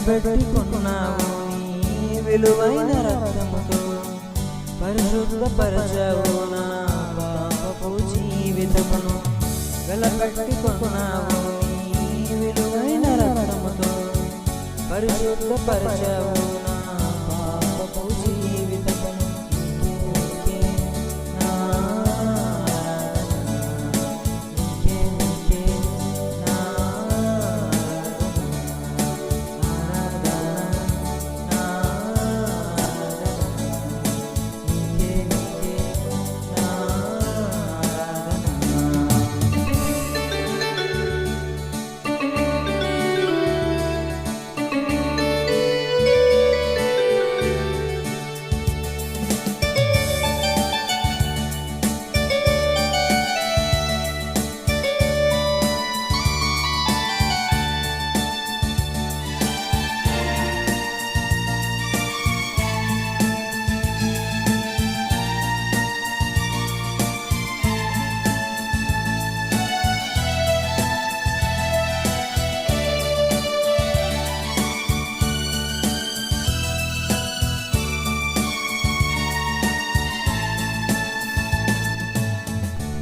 వెలపెట్టుకున్నావు నీ విలువైన రక్తముతో, పరిశుద్ధపరచావు నా పాపపు జీవితమును. వెలపెట్టుకున్నావు నీ విలువైన రక్తముతో, పరిశుద్ధపరచావు నా పాపపు జీవితమును.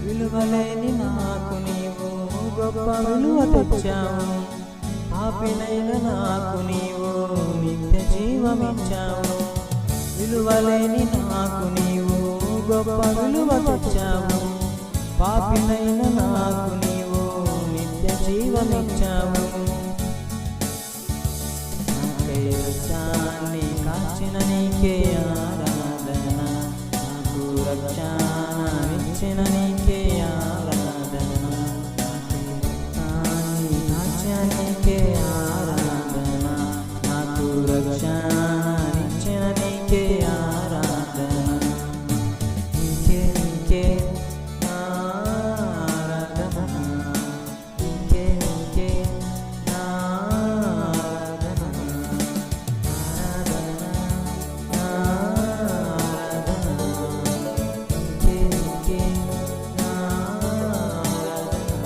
విలువలేని నాకు నీవు గొప్ప విలువ తెచ్చావు, పాపినైన నాకు నీవు నిత్య జీవమిచ్చావు. విలువలేని నాకు నీవు గొప్ప విలువ తెచ్చావు, పాపినైన నాకు నీవు నిత్య జీవమిచ్చావు. నాకై రక్తాన్ని కాచిన నీకే ఆరాధన, నాకు రక్షణనిచ్చిన నీకే ఆరాధన, నీకే ఆరాధన, నాకు రక్షణనిచ్చిన నీకే ఆరాధన. నీకే నీకే నా ఆరాధన, నీకే నీకే నా ఆరాధన, ఆరాధన నా ఆరాధన, నీకే నీకే నా ఆరాధన.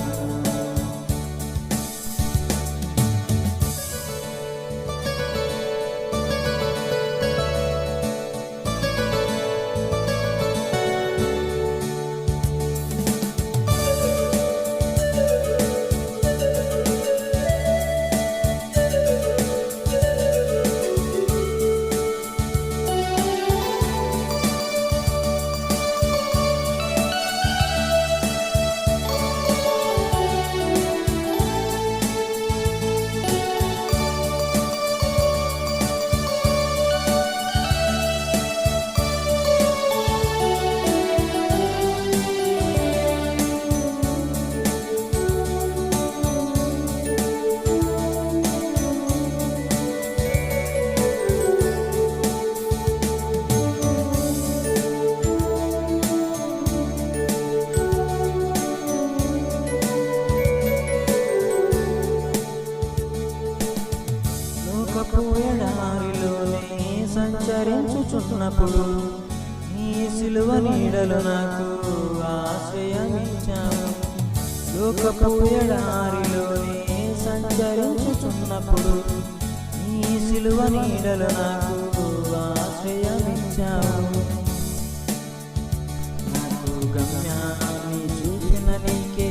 ఎడారిలోనే సంచరించుచున్నప్పుడు నీ సిలువ నీడలు నాకు ఆశ్రయమిచ్చావు. లోకపు ఎడారిలోనే సంచరించుచున్నప్పుడు నీ సిలువ నీడలు నాకు ఆశ్రయమిచ్చావు. నాకు గమ్యాన్ని చూపిన నీకే